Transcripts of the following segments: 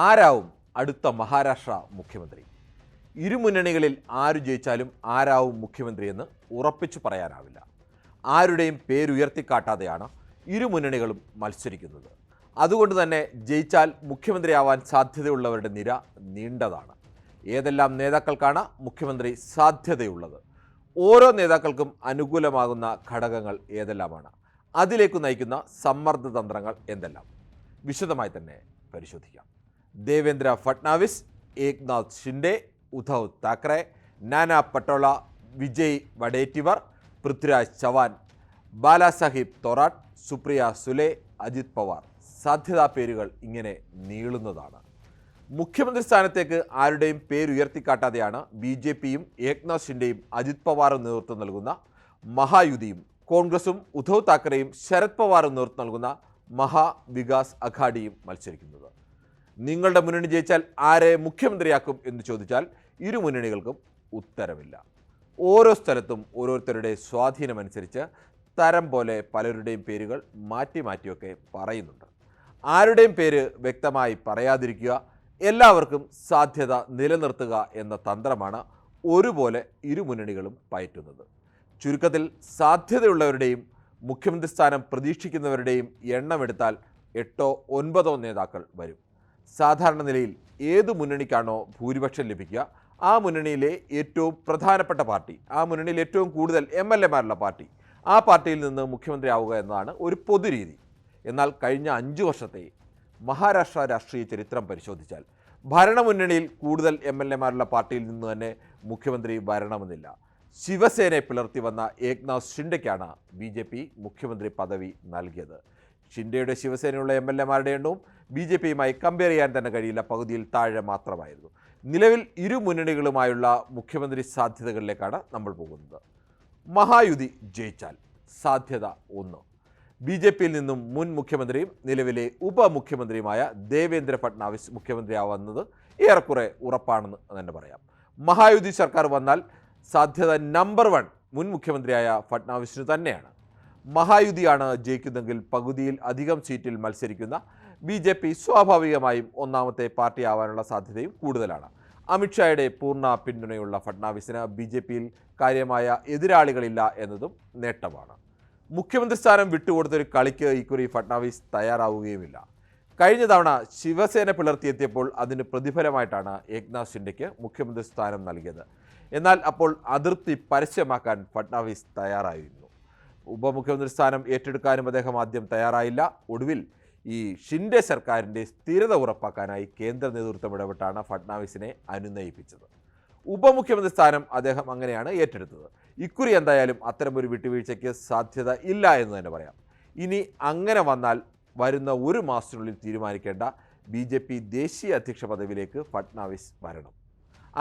ആരാവും അടുത്ത മഹാരാഷ്ട്ര മുഖ്യമന്ത്രി? ഇരുമുന്നണികളിൽ ആരു ജയിച്ചാലും ആരാവും മുഖ്യമന്ത്രിയെന്ന് ഉറപ്പിച്ചു പറയാനാവില്ല. ആരുടെയും പേരുയർത്തിക്കാട്ടാതെയാണ് ഇരുമുന്നണികളും മത്സരിക്കുന്നത്. അതുകൊണ്ട് തന്നെ ജയിച്ചാൽ മുഖ്യമന്ത്രിയാവാൻ സാധ്യതയുള്ളവരുടെ നിര നീണ്ടതാണ്. ഏതെല്ലാം നേതാക്കൾക്കാണ് മുഖ്യമന്ത്രി സാധ്യതയുള്ളത്? ഓരോ നേതാക്കൾക്കും അനുകൂലമാകുന്ന ഘടകങ്ങൾ ഏതെല്ലാമാണ്? അതിലേക്ക് നയിക്കുന്ന സമ്മർദ്ദ തന്ത്രങ്ങൾ എന്തെല്ലാം? വിശദമായി തന്നെ പരിശോധിക്കാം. ദേവേന്ദ്ര ഫട്നാവിസ്, ഏക്നാഥ് ഷിൻഡെ, ഉദ്ധവ് താക്കറെ, നാനാ പട്ടോള, വിജയ് വഡേറ്റിവർ, പൃഥ്വിരാജ് ചവാൻ, ബാലാസാഹിബ് തോറാട്ട്, സുപ്രിയ സുലെ, അജിത് പവാർ. സാധ്യതാ പേരുകൾ ഇങ്ങനെ നീളുന്നതാണ്. മുഖ്യമന്ത്രി സ്ഥാനത്തേക്ക് ആരുടെയും പേരുയർത്തിക്കാട്ടാതെയാണ് BJPയും ഏക്നാഥ് ഷിൻഡെയും അജിത് പവാറും നേതൃത്വം നൽകുന്ന മഹായുതിയും കോൺഗ്രസും ഉദ്ധവ് താക്കറെയും ശരത് പവാറും നേതൃത്വം നൽകുന്ന മഹാവികാസ് അഘാഡിയും മത്സരിക്കുന്നത്. നിങ്ങളുടെ മുന്നണി ജയിച്ചാൽ ആരെ മുഖ്യമന്ത്രിയാക്കും എന്ന് ചോദിച്ചാൽ ഇരു മുന്നണികൾക്കും ഉത്തരവില്ല. ഓരോ സ്ഥലത്തും ഓരോരുത്തരുടെ സ്വാധീനമനുസരിച്ച് തരം പോലെ പലരുടെയും പേരുകൾ മാറ്റിയൊക്കെ പറയുന്നുണ്ട്. ആരുടെയും പേര് വ്യക്തമായി പറയാതിരിക്കുക, എല്ലാവർക്കും സാധ്യത നിലനിർത്തുക എന്ന തന്ത്രമാണ് ഒരുപോലെ ഇരു മുന്നണികളും പയറ്റുന്നത്. ചുരുക്കത്തിൽ സാധ്യതയുള്ളവരുടെയും മുഖ്യമന്ത്രി സ്ഥാനം പ്രതീക്ഷിക്കുന്നവരുടെയും എണ്ണമെടുത്താൽ 8-9 നേതാക്കൾ വരും. സാധാരണ നിലയിൽ ഏത് മുന്നണിക്കാണോ ഭൂരിപക്ഷം ലഭിക്കുക, ആ മുന്നണിയിലെ ഏറ്റവും പ്രധാനപ്പെട്ട പാർട്ടി, ആ മുന്നണിയിൽ ഏറ്റവും കൂടുതൽ MLA-മാരുള്ള പാർട്ടി, ആ പാർട്ടിയിൽ നിന്ന് മുഖ്യമന്ത്രി ആവുക എന്നതാണ് ഒരു പൊതുരീതി. എന്നാൽ കഴിഞ്ഞ 5 വർഷത്തെ മഹാരാഷ്ട്ര രാഷ്ട്രീയ ചരിത്രം പരിശോധിച്ചാൽ ഭരണമുന്നണിയിൽ കൂടുതൽ MLA-മാരുള്ള പാർട്ടിയിൽ നിന്ന് തന്നെ മുഖ്യമന്ത്രി വരണമെന്നില്ല. ശിവസേനയെ പിളർത്തി വന്ന ഏക്നാഥ് ഷിൻഡെക്കാണ് BJP മുഖ്യമന്ത്രി പദവി നൽകിയത്. ഷിൻഡെയുടെ ശിവസേനയുള്ള MLA-മാരുടെ എണ്ണവും BJPയുമായി കമ്പയർ ചെയ്യാൻ തന്നെ കഴിയില്ല, പകുതിയിൽ താഴെ മാത്രമായിരുന്നു. നിലവിൽ ഇരു മുന്നണികളുമായുള്ള മുഖ്യമന്ത്രി സാധ്യതകളിലേക്കാണ് നമ്മൾ പോകുന്നത്. മഹായുതി ജയിച്ചാൽ സാധ്യത 1. BJPയിൽ നിന്നും മുൻ മുഖ്യമന്ത്രിയും നിലവിലെ ഉപമുഖ്യമന്ത്രിയുമായ ദേവേന്ദ്ര ഫട്നാവിസ് മുഖ്യമന്ത്രിയാവുന്നത് ഏറെക്കുറെ ഉറപ്പാണെന്ന് തന്നെ പറയാം. മഹായുതി സർക്കാർ വന്നാൽ സാധ്യത നമ്പർ 1 മുൻ മുഖ്യമന്ത്രിയായ ഫട്നാവിസിന് തന്നെയാണ്. മഹായുതിയാണ് ജയിക്കുന്നതെങ്കിൽ പകുതിയിൽ അധികം സീറ്റിൽ മത്സരിക്കുന്ന BJP സ്വാഭാവികമായും ഒന്നാമത്തെ പാർട്ടിയാവാനുള്ള സാധ്യതയും കൂടുതലാണ്. അമിത്ഷായുടെ പൂർണ്ണ പിന്തുണയുള്ള ഫട്നാവിസിന് BJPയിൽ കാര്യമായ എതിരാളികളില്ല എന്നതും നേട്ടമാണ്. മുഖ്യമന്ത്രി സ്ഥാനം വിട്ടുകൊടുത്തൊരു കളിക്ക് ഇക്കുറി ഫട്നാവിസ് തയ്യാറാവുകയുമില്ല. കഴിഞ്ഞ തവണ ശിവസേന പിളർത്തിയെത്തിയപ്പോൾ അതിന് പ്രതിഫലമായിട്ടാണ് ഏക്നാഥ് ഷിൻഡെക്ക് മുഖ്യമന്ത്രി സ്ഥാനം നൽകിയത്. എന്നാൽ അപ്പോൾ അതിർത്തി പരസ്യമാക്കാൻ ഫട്നാവിസ് തയ്യാറായിരുന്നു. ഉപമുഖ്യമന്ത്രി സ്ഥാനം ഏറ്റെടുക്കാനും അദ്ദേഹം ആദ്യം തയ്യാറായില്ല. ഒടുവിൽ ഈ ഷിൻഡെ സർക്കാരിൻ്റെ സ്ഥിരത ഉറപ്പാക്കാനായി കേന്ദ്ര നേതൃത്വം ഇടപെട്ടാണ് ഫട്നാവിസിനെ അനുനയിപ്പിച്ചത്. ഉപമുഖ്യമന്ത്രി സ്ഥാനം അദ്ദേഹം അങ്ങനെയാണ് ഏറ്റെടുത്തത്. ഇക്കുറി എന്തായാലും അത്തരമൊരു വിട്ടുവീഴ്ചയ്ക്ക് സാധ്യത ഇല്ല എന്ന് തന്നെ പറയാം. ഇനി അങ്ങനെ വന്നാൽ വരുന്ന 1 മാസത്തിനുള്ളിൽ തീരുമാനിക്കേണ്ട BJP ദേശീയ അധ്യക്ഷ പദവിയിലേക്ക് ഫട്നാവിസ് വരണം.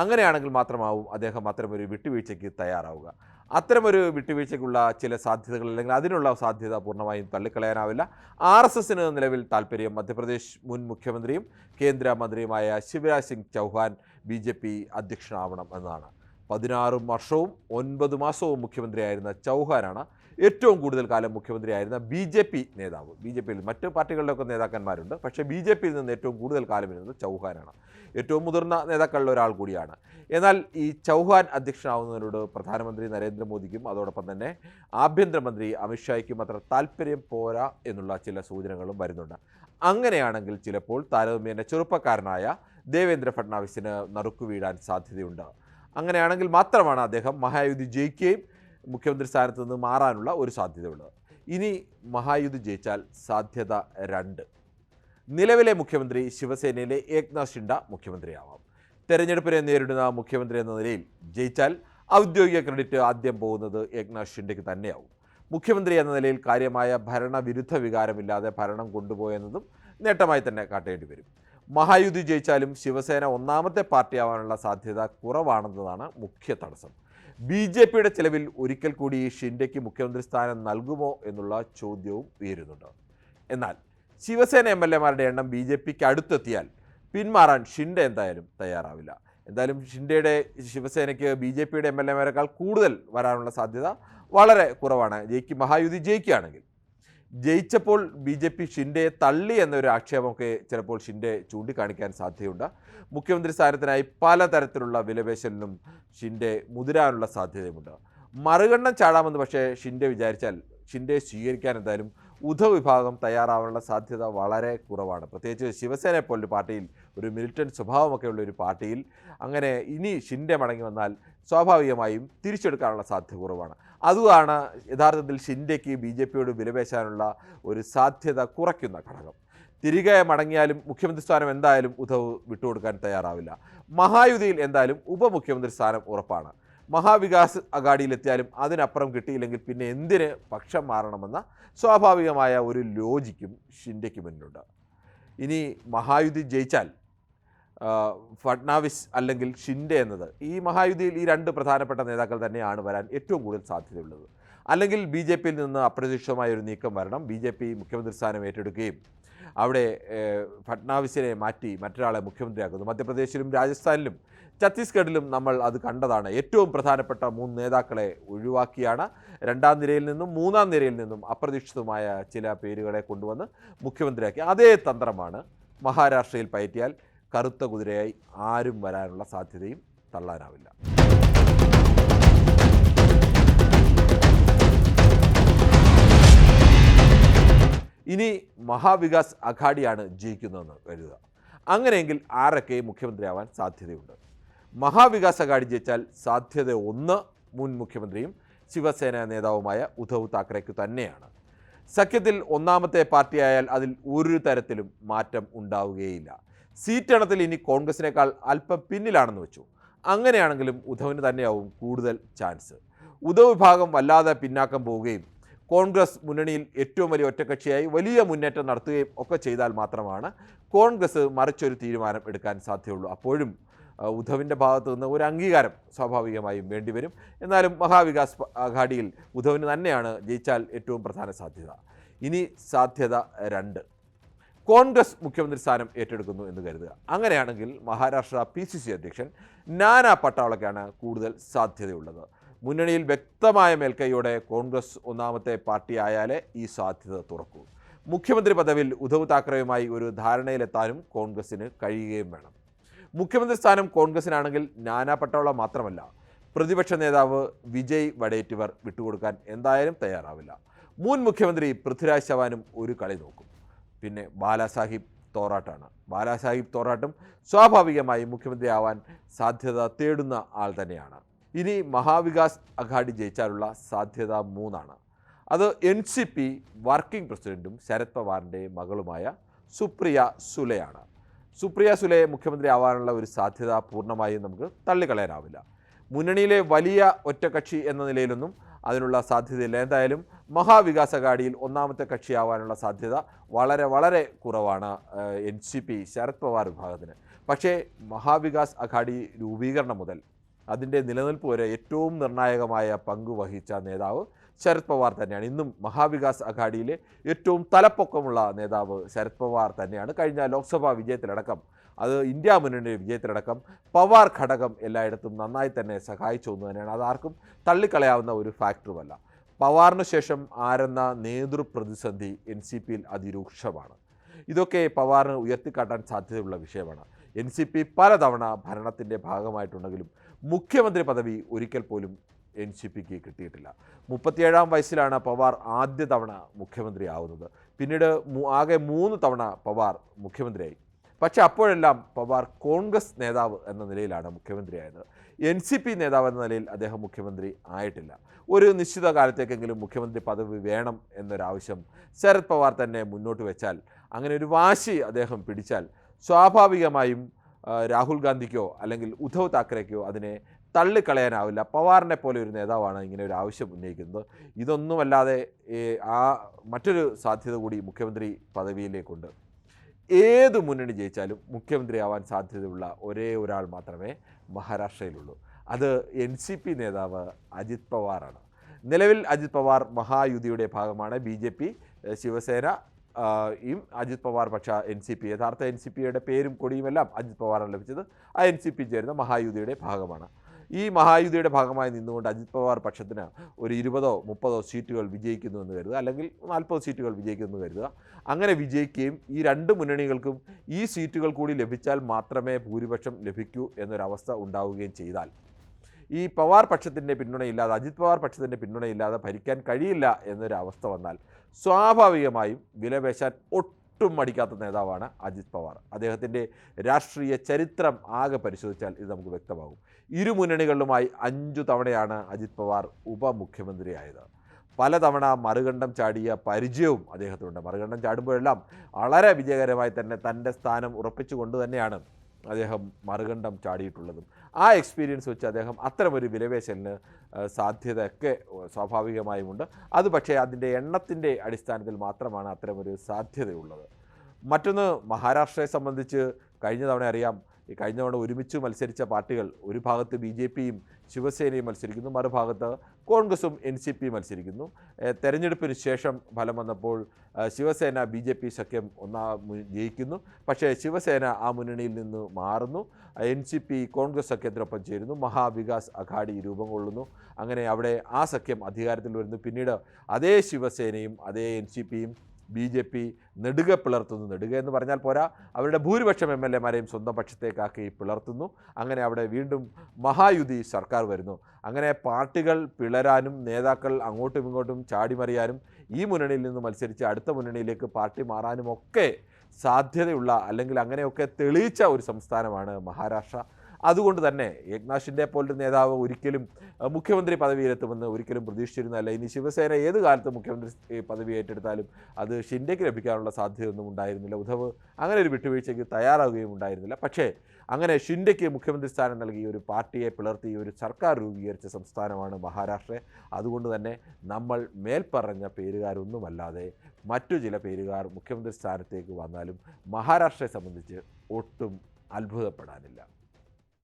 അങ്ങനെയാണെങ്കിൽ മാത്രമാവും അദ്ദേഹം അത്തരമൊരു വിട്ടുവീഴ്ചയ്ക്ക് തയ്യാറാവുക. അത്തരമൊരു വിട്ടുവീഴ്ചയ്ക്കുള്ള ചില സാധ്യതകൾ, അല്ലെങ്കിൽ അതിനുള്ള സാധ്യത പൂർണ്ണമായും തള്ളിക്കളയാനാവില്ല. RSSന് നിലവിൽ താൽപ്പര്യം മധ്യപ്രദേശ് മുൻ മുഖ്യമന്ത്രിയും കേന്ദ്രമന്ത്രിയുമായ ശിവരാജ് സിംഗ് ചൗഹാൻ BJP അധ്യക്ഷനാവണം എന്നതാണ്. 16 വർഷവും 9 മാസവും മുഖ്യമന്ത്രിയായിരുന്ന ചൗഹാനാണ് ഏറ്റവും കൂടുതൽ കാലം മുഖ്യമന്ത്രിയായിരുന്ന BJP നേതാവ്. BJPയിൽ മറ്റ് പാർട്ടികളുടെയൊക്കെ നേതാക്കന്മാരുണ്ട്, പക്ഷേ BJPയിൽ നിന്ന് ഏറ്റവും കൂടുതൽ കാലം ഇരുന്നത് ചൗഹാനാണ്. ഏറ്റവും മുതിർന്ന നേതാക്കളിൽ ഒരാൾ കൂടിയാണ്. എന്നാൽ ഈ ചൗഹാൻ അധ്യക്ഷനാവുന്നതിനോട് പ്രധാനമന്ത്രി നരേന്ദ്രമോദിക്കും അതോടൊപ്പം തന്നെ ആഭ്യന്തരമന്ത്രി അമിത്ഷായ്ക്കും അത്ര താല്പര്യം പോരാ എന്നുള്ള ചില സൂചനകളും വരുന്നുണ്ട്. അങ്ങനെയാണെങ്കിൽ ചിലപ്പോൾ താരതമ്യേന ചെറുപ്പക്കാരനായ ദേവേന്ദ്ര ഫട്നാവിസിന് നറുക്കു വീഴാൻ സാധ്യതയുണ്ട്. അങ്ങനെയാണെങ്കിൽ മാത്രമാണ് അദ്ദേഹം മഹായുതി ജയിക്കുകയും മുഖ്യമന്ത്രി സ്ഥാനത്ത് നിന്ന് മാറാനുള്ള ഒരു സാധ്യതയുള്ളത്. ഇനി മഹായുതി ജയിച്ചാൽ സാധ്യത 2. നിലവിലെ മുഖ്യമന്ത്രി ശിവസേനയിലെ ഏക്നാഥ് ഷിൻഡെ മുഖ്യമന്ത്രിയാവാം. തെരഞ്ഞെടുപ്പിനെ നേരിടുന്ന മുഖ്യമന്ത്രി എന്ന നിലയിൽ ജയിച്ചാൽ ഔദ്യോഗിക ക്രെഡിറ്റ് ആദ്യം പോകുന്നത് ഏക്നാഥ് ഷിൻഡെക്ക് തന്നെയാവും. മുഖ്യമന്ത്രി എന്ന നിലയിൽ കാര്യമായ ഭരണവിരുദ്ധ വികാരമില്ലാതെ ഭരണം കൊണ്ടുപോയെന്നതും നേട്ടമായി തന്നെ കാട്ടേണ്ടി വരും. മഹായുതി ജയിച്ചാലും ശിവസേന ഒന്നാമത്തെ പാർട്ടിയാവാനുള്ള സാധ്യത കുറവാണെന്നതാണ് മുഖ്യ തടസ്സം. BJPയുടെ ചെലവിൽ ഒരിക്കൽ കൂടി ഷിൻഡെക്ക് മുഖ്യമന്ത്രി സ്ഥാനം നൽകുമോ എന്നുള്ള ചോദ്യവും ഉയരുന്നുണ്ട്. എന്നാൽ ശിവസേന MLA-മാരുടെ എണ്ണം BJPക്ക് അടുത്തെത്തിയാൽ പിന്മാറാൻ ഷിൻഡെ എന്തായാലും തയ്യാറാവില്ല. എന്തായാലും ഷിൻഡെയുടെ ശിവസേനയ്ക്ക് BJPയുടെ MLA-മാരെക്കാൾ കൂടുതൽ വരാനുള്ള സാധ്യത വളരെ കുറവാണ്. മഹായുതി ജയിക്കുകയാണെങ്കിൽ ജയിച്ചപ്പോൾ BJP ഷിൻഡെയെ തള്ളി എന്നൊരു ആക്ഷേപമൊക്കെ ചിലപ്പോൾ ഷിൻഡെ ചൂണ്ടിക്കാണിക്കാൻ സാധ്യതയുണ്ട്. മുഖ്യമന്ത്രി സ്ഥാനത്തിനായി പലതരത്തിലുള്ള വിലപേശലിനും ഷിൻഡെ മുതിരാനുള്ള സാധ്യതയുമുണ്ട്. മറുകണ്ഠം ചാടാമെന്ന് പക്ഷേ ഷിൻഡെ വിചാരിച്ചാൽ ഷിൻഡെയെ സ്വീകരിക്കാൻ എന്തായാലും ഉദ്ധവ് വിഭാഗം തയ്യാറാവാനുള്ള സാധ്യത വളരെ കുറവാണ്. പ്രത്യേകിച്ച് ശിവസേനയെ പോലൊരു പാർട്ടിയിൽ, ഒരു മിലിറ്റന്റ് സ്വഭാവമൊക്കെ ഉള്ള ഒരു പാർട്ടിയിൽ അങ്ങനെ ഇനി ഷിൻഡെ മടങ്ങി വന്നാൽ സ്വാഭാവികമായും തിരിച്ചെടുക്കാനുള്ള സാധ്യത കുറവാണ്. അതുമാണ് യഥാർത്ഥത്തിൽ ഷിൻഡെക്ക് BJPയോട് വിലപേശാനുള്ള ഒരു സാധ്യത കുറയ്ക്കുന്ന ഘടകം. തിരികെ മടങ്ങിയാലും മുഖ്യമന്ത്രി സ്ഥാനം എന്തായാലും ഉദ്ധവ് വിട്ടുകൊടുക്കാൻ തയ്യാറാവില്ല. മഹായുതിയിൽ എന്തായാലും ഉപമുഖ്യമന്ത്രി സ്ഥാനം ഉറപ്പാണ്. മഹാവികാസ് അഘാഡിയിലെത്തിയാലും അതിനപ്പുറം കിട്ടിയില്ലെങ്കിൽ പിന്നെ എന്തിന് പക്ഷം മാറണമെന്ന സ്വാഭാവികമായ ഒരു ലോജിക്കും ഷിൻഡെക്ക് മുന്നിലുണ്ട്. ഇനി മഹായുതി ജയിച്ചാൽ ഫഡ്നാവിസ് അല്ലെങ്കിൽ ഷിൻഡെ എന്നത് ഈ മഹായുതിയിൽ ഈ രണ്ട് പ്രധാനപ്പെട്ട നേതാക്കൾ തന്നെയാണ് വരാൻ ഏറ്റവും കൂടുതൽ സാധ്യതയുള്ളത്. അല്ലെങ്കിൽ BJPയിൽ നിന്ന് അപ്രതീക്ഷിതമായ ഒരു നീക്കം വരണം. BJP മുഖ്യമന്ത്രി സ്ഥാനം ഏറ്റെടുക്കുകയും അവിടെ ഫഡ്നാവിസിനെ മാറ്റി മറ്റൊരാളെ മുഖ്യമന്ത്രിയാക്കുന്നു. മധ്യപ്രദേശിലും രാജസ്ഥാനിലും ഛത്തീസ്ഗഡിലും നമ്മൾ അത് കണ്ടതാണ്. ഏറ്റവും പ്രധാനപ്പെട്ട 3 നേതാക്കളെ ഒഴിവാക്കിയാണ് രണ്ടാം നിരയിൽ നിന്നും മൂന്നാം നിരയിൽ നിന്നും അപ്രതീക്ഷിതമായ ചില പേരുകളെ കൊണ്ടുവന്ന് മുഖ്യമന്ത്രിയാക്കി. അതേ തന്ത്രമാണ് മഹാരാഷ്ട്രയിൽ പയറ്റിയാൽ കറുത്ത കുതിരയായി ആരും വരാനുള്ള സാധ്യതയും തള്ളാനാവില്ല. ഇനി മഹാവികാസ് അഘാഡിയാണ് ജയിക്കുന്നതെന്ന് കരുതുക. അങ്ങനെയെങ്കിൽ ആരൊക്കെ മുഖ്യമന്ത്രിയാവാൻ സാധ്യതയുണ്ട്? മഹാവികാസ് അഘാഡി ജയിച്ചാൽ സാധ്യത 1 മുൻ മുഖ്യമന്ത്രിയും ശിവസേന നേതാവുമായ ഉദ്ധവ് താക്കറെക്ക് തന്നെയാണ്. സഖ്യത്തിൽ ഒന്നാമത്തെ പാർട്ടിയായാൽ അതിൽ ഒരു തരത്തിലും മാറ്റം ഉണ്ടാവുകയില്ല. സീറ്റെണ്ണത്തിൽ ഇനി കോൺഗ്രസിനേക്കാൾ അല്പം പിന്നിലാണെന്ന് വെച്ചു. അങ്ങനെയാണെങ്കിലും ഉദ്ധവിന് തന്നെയാവും കൂടുതൽ ചാൻസ്. ഉദ്ധവ് വിഭാഗം വല്ലാതെ പിന്നാക്കം പോവുകയും കോൺഗ്രസ് മുന്നണിയിൽ ഏറ്റവും വലിയ ഒറ്റക്കക്ഷിയായി വലിയ മുന്നേറ്റം നടത്തുകയും ഒക്കെ ചെയ്താൽ മാത്രമാണ് കോൺഗ്രസ് മറിച്ചൊരു തീരുമാനം എടുക്കാൻ സാധ്യതയുള്ളൂ. അപ്പോഴും ഉദ്ധവിൻ്റെ ഭാഗത്തു നിന്ന് ഒരു അംഗീകാരം സ്വാഭാവികമായും വേണ്ടിവരും. എന്നാലും മഹാവികാസ് അഘാഡിയിൽ ഉദ്ധവിന് തന്നെയാണ് ജയിച്ചാൽ ഏറ്റവും പ്രധാന സാധ്യത. ഇനി സാധ്യത 2, കോൺഗ്രസ് മുഖ്യമന്ത്രി സ്ഥാനം ഏറ്റെടുക്കുന്നു എന്ന് കരുതുക. അങ്ങനെയാണെങ്കിൽ മഹാരാഷ്ട്ര PCC അധ്യക്ഷൻ നാനാ പട്ടോളയ്ക്കാണ് കൂടുതൽ സാധ്യതയുള്ളത്. മുന്നണിയിൽ വ്യക്തമായ മേൽക്കൈയോടെ കോൺഗ്രസ് ഒന്നാമത്തെ പാർട്ടി ആയാലേ ഈ സാധ്യത തുറക്കൂ. മുഖ്യമന്ത്രി പദവിയിൽ ഉദ്ധവ് താക്കറെയുമായി ഒരു ധാരണയിലെത്താനും കോൺഗ്രസിന് കഴിയുകയും വേണം. മുഖ്യമന്ത്രി സ്ഥാനം കോൺഗ്രസിനാണെങ്കിൽ നാനാ പട്ടോള മാത്രമല്ല, പ്രതിപക്ഷ നേതാവ് വിജയ് വഡേറ്റിവർ വിട്ടുകൊടുക്കാൻ എന്തായാലും തയ്യാറാവില്ല. മുൻ മുഖ്യമന്ത്രി പൃഥ്വിരാജ് ചവാനും ഒരു കളി നോക്കും. പിന്നെ ബാലാസാഹിബ് തോറാട്ടാണ്. ബാലാസാഹിബ് തോറാട്ടും സ്വാഭാവികമായും മുഖ്യമന്ത്രിയാവാൻ സാധ്യത തേടുന്ന ആൾ തന്നെയാണ്. ഇനി മഹാവികാസ് അഘാഡി ജയിച്ചാലുള്ള സാധ്യത 3 അത് NCP വർക്കിംഗ് പ്രസിഡൻറ്റും ശരത് പവാറിൻ്റെ മകളുമായ സുപ്രിയ സുലെയാണ്. സുപ്രിയ സുലെ മുഖ്യമന്ത്രി ആവാനുള്ള ഒരു സാധ്യത പൂർണ്ണമായും നമുക്ക് തള്ളിക്കളയാനാവില്ല. മുന്നണിയിലെ വലിയ ഒറ്റക്കക്ഷി എന്ന നിലയിലൊന്നും അതിനുള്ള സാധ്യതയില്ല. എന്തായാലും മഹാവികാസ് അഘാഡിയിൽ ഒന്നാമത്തെ കക്ഷിയാവാനുള്ള സാധ്യത വളരെ വളരെ കുറവാണ് NCP ശരത് പവാർ വിഭാഗത്തിന്. പക്ഷേ മഹാവികാസ് അഘാഡി രൂപീകരണം മുതൽ അതിൻ്റെ നിലനിൽപ്പ് വരെ ഏറ്റവും നിർണായകമായ പങ്ക് വഹിച്ച നേതാവ് ശരത് പവാർ തന്നെയാണ്. ഇന്നും മഹാവികാസ് അഘാഡിയിലെ ഏറ്റവും തലപ്പൊക്കമുള്ള നേതാവ് ശരത് പവാർ തന്നെയാണ്. കഴിഞ്ഞ ലോക്സഭാ വിജയത്തിലടക്കം, അത് ഇന്ത്യ മുന്നണിയുടെ വിജയത്തിലടക്കം പവാർ ഘടകം എല്ലായിടത്തും നന്നായി തന്നെ സഹായിച്ചു എന്ന് തന്നെയാണ്. അതാർക്കും തള്ളിക്കളയാവുന്ന ഒരു ഫാക്ടറുമല്ല. പവാറിന് ശേഷം ആരെന്ന നേതൃപ്രതിസന്ധി NCPയിൽ അതിരൂക്ഷമാണ്. ഇതൊക്കെ പവാറിന് ഉയർത്തിക്കാട്ടാൻ സാധ്യതയുള്ള വിഷയമാണ്. NCP പലതവണ ഭരണത്തിൻ്റെ ഭാഗമായിട്ടുണ്ടെങ്കിലും മുഖ്യമന്ത്രി പദവി ഒരിക്കൽ പോലും NCPക്ക് കിട്ടിയിട്ടില്ല. 37-ാം വയസ്സിലാണ് പവാർ ആദ്യ തവണ മുഖ്യമന്ത്രി ആവുന്നത്. പിന്നീട് ആകെ 3 തവണ പവാർ മുഖ്യമന്ത്രിയായി. പക്ഷേ അപ്പോഴെല്ലാം പവാർ കോൺഗ്രസ് നേതാവ് എന്ന നിലയിലാണ് മുഖ്യമന്ത്രിയായത്. NCP നേതാവ് എന്ന നിലയിൽ അദ്ദേഹം മുഖ്യമന്ത്രി ആയിട്ടില്ല. ഒരു നിശ്ചിത കാലത്തേക്കെങ്കിലും മുഖ്യമന്ത്രി പദവി വേണം എന്നൊരാവശ്യം ശരത് പവാർ തന്നെ മുന്നോട്ട് വെച്ചാൽ, അങ്ങനെ ഒരു വാശി അദ്ദേഹം പിടിച്ചാൽ സ്വാഭാവികമായും രാഹുൽ ഗാന്ധിക്കോ അല്ലെങ്കിൽ ഉദ്ധവ് താക്കറെക്കോ അതിനെ തള്ളിക്കളയാനാവില്ല. പവാറിനെ പോലെ ഒരു നേതാവാണ് ഇങ്ങനെ ഒരു ആവശ്യം ഉന്നയിക്കുന്നത്. ഇതൊന്നുമല്ലാതെ മറ്റൊരു സാധ്യത കൂടി മുഖ്യമന്ത്രി പദവിയിലേക്കുണ്ട്. ഏത് മുന്നണി ജയിച്ചാലും മുഖ്യമന്ത്രിയാവാൻ സാധ്യതയുള്ള ഒരേ ഒരാൾ മാത്രമേ മഹാരാഷ്ട്രയിലുള്ളൂ. അത് NCP നേതാവ് അജിത് പവാറാണ്. നിലവിൽ അജിത് പവാർ മഹായുതിയുടെ ഭാഗമാണ്. BJP, ശിവസേന അജിത് പവാർ പക്ഷ NCP, യഥാർത്ഥ NCPയുടെ പേരും കൊടിയുമെല്ലാം അജിത് പവാറാണ് ലഭിച്ചത്. ആ NCP ചേരുന്ന മഹായുതിയുടെ ഭാഗമാണ്. ഈ മഹായുതിയുടെ ഭാഗമായി നിന്നുകൊണ്ട് അജിത് പവാർ പക്ഷത്തിന് ഒരു 20-30 സീറ്റുകൾ വിജയിക്കുന്നുവെന്ന് കരുതുക, അല്ലെങ്കിൽ 40 സീറ്റുകൾ വിജയിക്കുമെന്ന് കരുതുക. അങ്ങനെ വിജയിക്കുകയും ഈ രണ്ട് മുന്നണികൾക്കും ഈ സീറ്റുകൾ കൂടി ലഭിച്ചാൽ മാത്രമേ ഭൂരിപക്ഷം ലഭിക്കൂ എന്നൊരവസ്ഥ ഉണ്ടാവുകയും ചെയ്താൽ, ഈ പവാർ പക്ഷത്തിൻ്റെ പിന്തുണയില്ലാതെ, അജിത് പവാർ പക്ഷത്തിൻ്റെ പിന്തുണയില്ലാതെ ഭരിക്കാൻ കഴിയില്ല എന്നൊരവസ്ഥ വന്നാൽ സ്വാഭാവികമായും വിലപേശാൻ ഒട്ടും മടിക്കാത്ത നേതാവാണ് അജിത് പവാർ. അദ്ദേഹത്തിൻ്റെ രാഷ്ട്രീയ ചരിത്രം ആകെ പരിശോധിച്ചാൽ ഇത് നമുക്ക് വ്യക്തമാകും. ഇരു മുന്നണികളിലുമായി 5 തവണയാണ് അജിത് പവാർ ഉപമുഖ്യമന്ത്രിയായത്. പലതവണ മറുകണ്ഠം ചാടിയ പരിചയവും അദ്ദേഹത്തിനുണ്ട്. മറുകണ്ഠം ചാടുമ്പോഴെല്ലാം വളരെ വിജയകരമായി തന്നെ തൻ്റെ സ്ഥാനം ഉറപ്പിച്ചുകൊണ്ട് തന്നെയാണ് അദ്ദേഹം മറുകണ്ഠം ചാടിയിട്ടുള്ളതും. ആ എക്സ്പീരിയൻസ് വെച്ച് അദ്ദേഹം അത്തരമൊരു വിലപേശലിന് സാധ്യതയൊക്കെ സ്വാഭാവികമായുമുണ്ട്. അത് പക്ഷേ അതിൻ്റെ എണ്ണത്തിൻ്റെ അടിസ്ഥാനത്തിൽ മാത്രമാണ് അത്തരമൊരു സാധ്യതയുള്ളത്. മറ്റൊന്ന്, മഹാരാഷ്ട്രയെ സംബന്ധിച്ച് കഴിഞ്ഞ തവണ അറിയാം, ഈ കഴിഞ്ഞ തവണ ഒരുമിച്ച് മത്സരിച്ച പാർട്ടികൾ, ഒരു ഭാഗത്ത് BJPയും ശിവസേനയും മത്സരിക്കുന്നു, മറുഭാഗത്ത് കോൺഗ്രസും NCP മത്സരിക്കുന്നു. തെരഞ്ഞെടുപ്പിന് ശേഷം ഫലം വന്നപ്പോൾ ശിവസേന BJP സഖ്യം ജയിക്കുന്നു. പക്ഷേ ശിവസേന ആ മുന്നണിയിൽ നിന്ന് മാറുന്നു. NCP കോൺഗ്രസ് സഖ്യത്തിനൊപ്പം ചേരുന്നു. മഹാവികാസ് അഘാടി രൂപം കൊള്ളുന്നു. അങ്ങനെ അവിടെ ആ സഖ്യം അധികാരത്തിൽ വരുന്നു. പിന്നീട് അതേ ശിവസേനയും അതേ NCPയും BJP നെടുക പിളർത്തുന്നു. നെടുക എന്ന് പറഞ്ഞാൽ പോരാ, അവരുടെ ഭൂരിപക്ഷം MLA-മാരെയും സ്വന്തം പക്ഷത്തേക്കാക്കി പിളർത്തുന്നു. അങ്ങനെ അവിടെ വീണ്ടും മഹായുതി സർക്കാർ വരുന്നു. അങ്ങനെ പാർട്ടികൾ പിളരാനും നേതാക്കൾ അങ്ങോട്ടും ഇങ്ങോട്ടും ചാടിമറിയാനും ഈ മുന്നണിയിൽ നിന്ന് മത്സരിച്ച് അടുത്ത മുന്നണിയിലേക്ക് പാർട്ടി മാറാനും ഒക്കെ സാധ്യതയുള്ള, അല്ലെങ്കിൽ അങ്ങനെയൊക്കെ തെളിയിച്ച ഒരു സംസ്ഥാനമാണ് മഹാരാഷ്ട്ര. അതുകൊണ്ട് തന്നെ ഏക്നാഥ് ഷിൻഡെ പോലൊരു നേതാവ് ഒരിക്കലും മുഖ്യമന്ത്രി പദവിയിലെത്തുമെന്ന് ഒരിക്കലും പ്രതീക്ഷിച്ചിരുന്നതല്ല. ഇനി ശിവസേന ഏത് കാലത്ത് മുഖ്യമന്ത്രി പദവി ഏറ്റെടുത്താലും അത് ഷിൻഡെക്ക് ലഭിക്കാനുള്ള സാധ്യതയൊന്നും ഉണ്ടായിരുന്നില്ല. ഉദ്ധവ് അങ്ങനെ ഒരു വിട്ടുവീഴ്ചയ്ക്ക് തയ്യാറാവുകയും ഉണ്ടായിരുന്നില്ല. പക്ഷേ അങ്ങനെ ഷിൻഡെക്ക് മുഖ്യമന്ത്രി സ്ഥാനം നൽകി ഒരു പാർട്ടിയെ പിളർത്തി ഒരു സർക്കാർ രൂപീകരിച്ച സംസ്ഥാനമാണ് മഹാരാഷ്ട്ര. അതുകൊണ്ട് തന്നെ നമ്മൾ മേൽപ്പറഞ്ഞ പേരുകാരൊന്നുമല്ലാതെ മറ്റു ചില പേരുകാർ മുഖ്യമന്ത്രി സ്ഥാനത്തേക്ക് വന്നാലും മഹാരാഷ്ട്രയെ സംബന്ധിച്ച് ഒട്ടും അത്ഭുതപ്പെടാനില്ല.